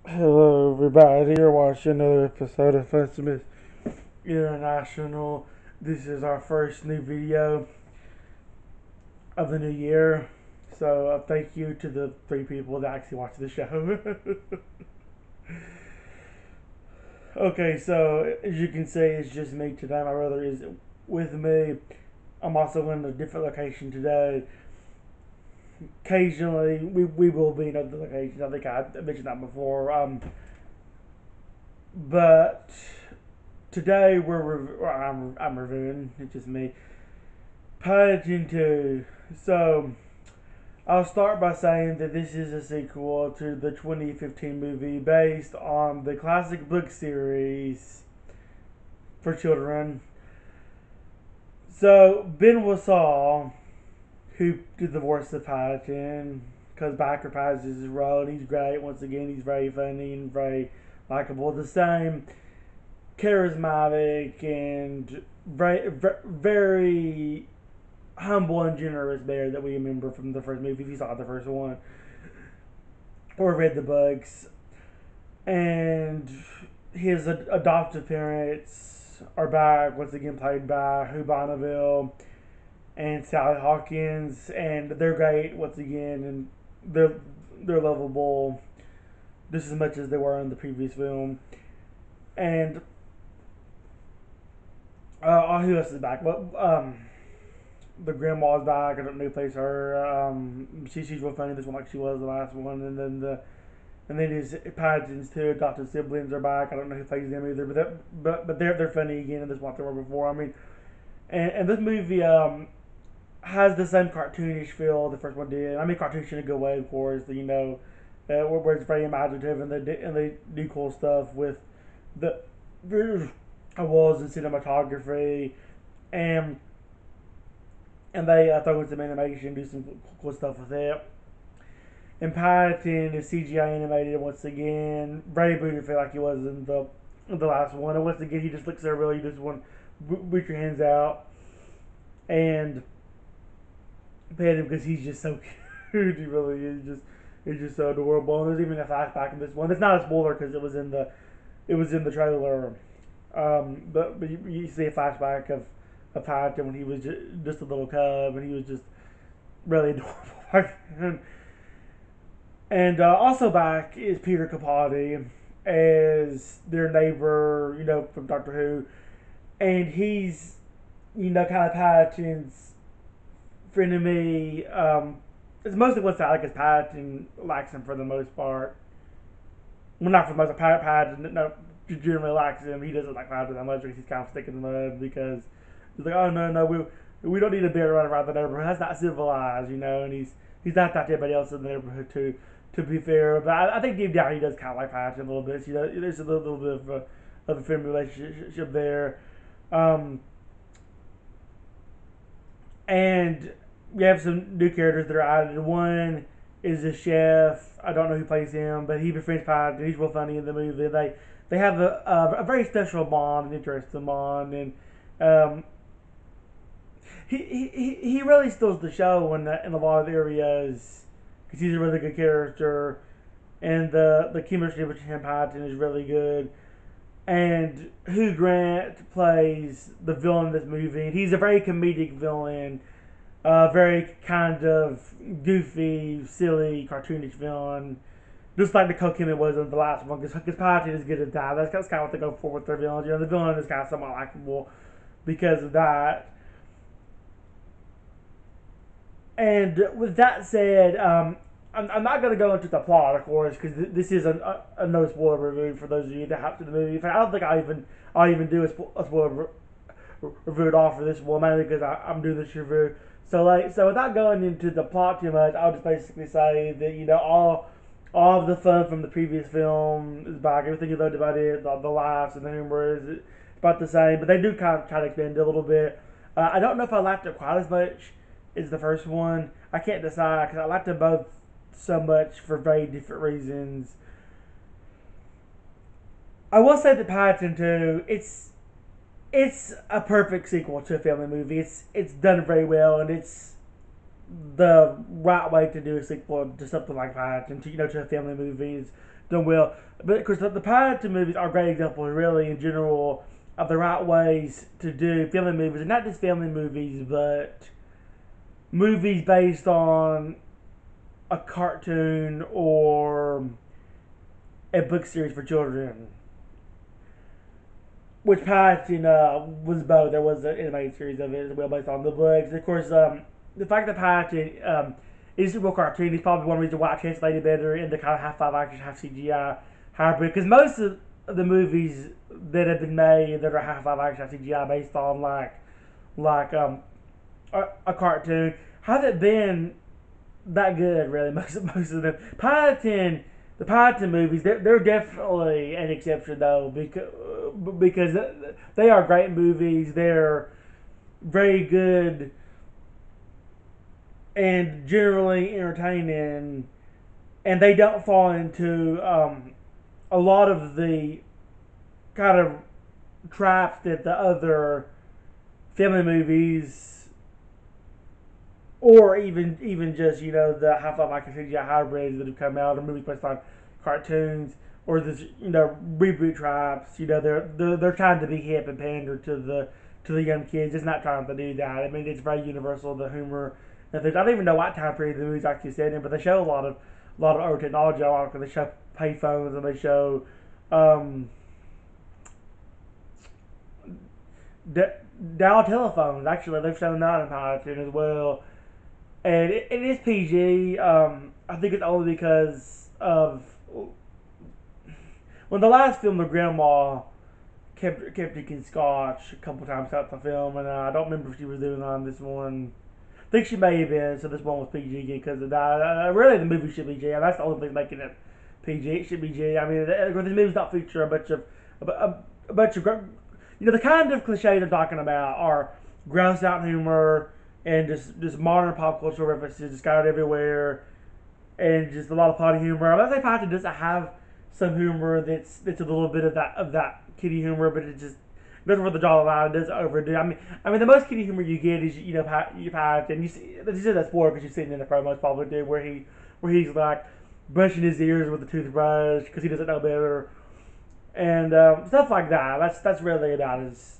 Hello, everybody. You're watching another episode of FunSmiths International. This is our first new video of the new year. So, thank you to the 3 people that actually watch the show. Okay, so as you can see, it's just me today. My brother is with me. I'm also in a different location today. Occasionally, we will be in other locations. I think I mentioned that before. But today I'm reviewing. It's just me. Paddington 2. So I'll start by saying that this is a sequel to the 2015 movie based on the classic book series for children. So Ben Wassall, who did the voice of Paddington, because Backer reprised his role, and he's great. Once again, he's very funny and very likable. The same charismatic and very humble and generous bear that we remember from the first movie. If you saw the first one or read the books, and his adoptive parents are back once again, played by Hugh Bonneville and Sally Hawkins, and they're great once again, and they're lovable just as much as they were in the previous film. And who else is back? Well, the grandma's back. I don't know who plays her. She's real funny. This one like she was the last one, and then his Paddington's 2 adopted siblings are back. I don't know who plays them either, but they're funny again in this one they were before. I mean, and this movie has the same cartoonish feel the first one did. I mean, cartoonish in a good way, of course. Where it's very imaginative and they do cool stuff with the walls and cinematography and they throw in some animation, do some cool stuff with it. And Paddington is CGI animated once again, very beautiful like he was in the last one. And once again, he just looks so real. You just want to reach your hands out and pet him because he's just so cute. He really is he's just so adorable. And there's even a flashback in this one. It's not a spoiler because it was in the trailer. But you see a flashback of Paddington when he was just a little cub, and he was just really adorable. And also back is Peter Capaldi as their neighbor, from Doctor Who, and he's, kind of Paddington's frenemy. It's mostly one side because Paddington likes him for the most part. Well, not for the most part. Paddington, no, generally likes him. He doesn't like Paddington that much because he's kind of sticking in the mud because he's like, oh no, we don't need a bear running around the neighborhood. That's not civilized, And he's not that to everybody else in the neighborhood too. To be fair, but I think deep down he does kind of like Paddington a little bit. There's a little bit of a friendly relationship there. And we have some new characters that are added. One is a chef. I don't know who plays him, but he befriends Paddington. He's real funny in the movie. They have a very special bond, an interesting bond, and um, he really steals the show in a lot of areas because he's a really good character, and the chemistry between him and Paddington is really good. And Hugh Grant plays the villain in this movie, and he's a very comedic villain, very kind of goofy, silly, cartoonish villain, just like the Coquin was in the last one, because Paddington is good at that. That's kind of what they go for with their villains. The villain is kind of somewhat likable because of that. And with that said, I'm not going to go into the plot, of course, because this is a no spoiler review for those of you that have to the movie. In fact, I don't think I'll even do a spoiler review at all for this one, mainly because I'm doing this review. So without going into the plot too much, I'll just basically say that all of the fun from the previous film is back. Everything you loved about it, the laughs and the humor is about the same, but they do kind of try to expand it a little bit. I don't know if I liked it quite as much as the first one. I can't decide because I liked them both so much for very different reasons. I will say that Paddington 2, it's a perfect sequel to a family movie. It's done very well, and it's the right way to do a sequel to something like Paddington, to a family movie. done well. But of course, the Paddington movies are great examples, really, in general, of the right ways to do family movies, and not just family movies, but movies based on a cartoon or a book series for children. Which Paddington was both. There was an animated series of it as well based on the books. Of course, the fact that Paddington is a real cartoon is probably one reason why I translated better into kind of half live action, half CGI hybrid. Because most of the movies that have been made that are half live action, half CGI based on like a cartoon haven't been that good, really. Most of them. The Paddington movies, they're definitely an exception though, because they are great movies. They're very good and generally entertaining, and they don't fall into a lot of the kind of traps that the other family movies, or even just the half-life like CGI hybrids that have come out, or movies based on cartoons, or this reboot traps. They're trying to be hip and pander to the young kids. It's not trying to do that. I mean, it's very universal, the humor and things. I don't even know what time period the movie's actually set in, but they show a lot of old technology. They show payphones and they show dial telephones. Actually, they've shown that in Paddington as well. And it is PG. I think it's only because of when the last film, the grandma kept drinking scotch a couple times throughout the film, and I don't remember if she was doing that on this one. I think she may have been, so this one was PG again because of that. Really, the movie should be G. That's the only thing making it PG. It should be G. I mean, this movie's not feature a bunch of the kind of cliches I'm talking about are gross out humor and just modern pop culture references just scattered everywhere, and just a lot of potty humor. I'm not saying Paddington doesn't have some humor that's a little bit of that kiddie humor, but it just doesn't really draw the line. It doesn't overdo. I mean, the most kiddie humor you get is Paddington. You see that spoiler because you've seen it in the promos probably do, where he's like brushing his ears with a toothbrush because he doesn't know better, and stuff like that. That's really about his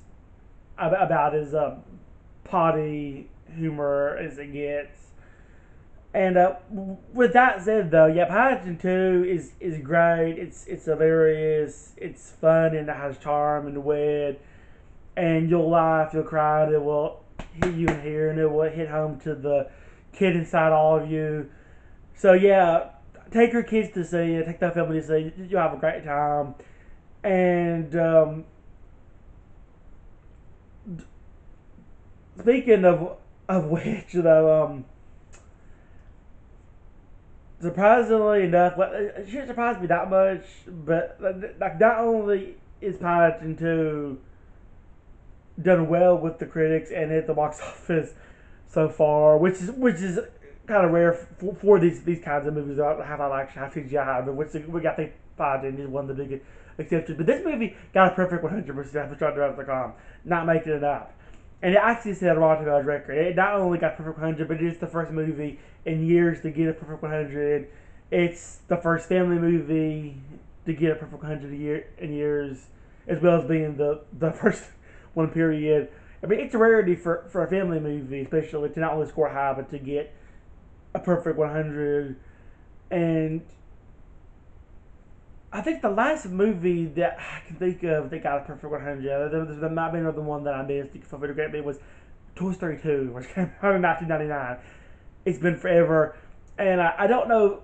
potty humor as it gets. And with that said, though, yeah, Paddington 2 is great. It's hilarious. It's fun and it has charm and wit. And you'll laugh, you'll cry, and it will hit you in here, and it will hit home to the kid inside all of you. So yeah, take your kids to see it. Take that family to see it. You'll have a great time. And speaking of which, though, surprisingly enough, it shouldn't surprise me that much, but like not only is Paddington 2 done well with the critics and at the box office so far, which is kind of rare for these kinds of movies that have action, have CGI, but which I think Paddington is one of the biggest exceptions. But this movie got a perfect 100% for Charter.com, not making it up. And it actually set a Rotten Tomatoes record. It not only got perfect 100, but it is the first movie in years to get a perfect 100. It's the first family movie to get a perfect 100 in years, as well as being the first one period. I mean, it's a rarity for a family movie, especially to not only score high, but to get a perfect 100. And I think the last movie that I can think of that got a perfect 100, there might be another one that I missed, for the great was Toy Story 2, which came out in 1999. It's been forever, and I don't know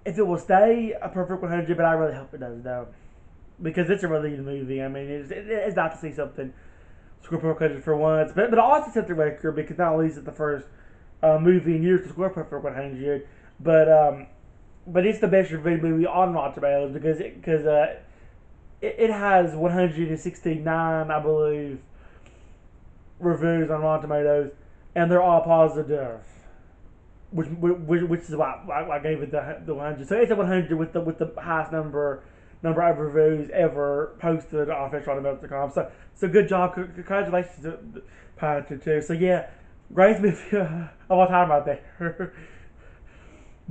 if it will stay a perfect 100, but I really hope it does, though, because it's a really good movie. I mean, it's not to see something score perfect 100 for once, but it also set the record because not only is it the first movie in years to score perfect 100, but it's the best reviewed movie on Rotten Tomatoes because it has 169, I believe, reviews on Rotten Tomatoes, and they're all positive, which is why I gave it the 100. So it's a 100 with the highest number of reviews ever posted on FunSmithsInternational. So good job, congratulations to Paddington 2. So yeah, great movie of all time right there.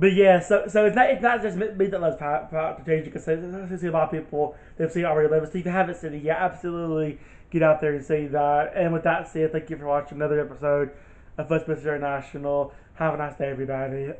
But yeah, so it's not just me that loves Power Change because I see a lot of people they've seen it already. Love it. So if you haven't seen it, yeah, absolutely get out there and see that. And with that said, thank you for watching another episode of FunSmiths International. Have a nice day, everybody.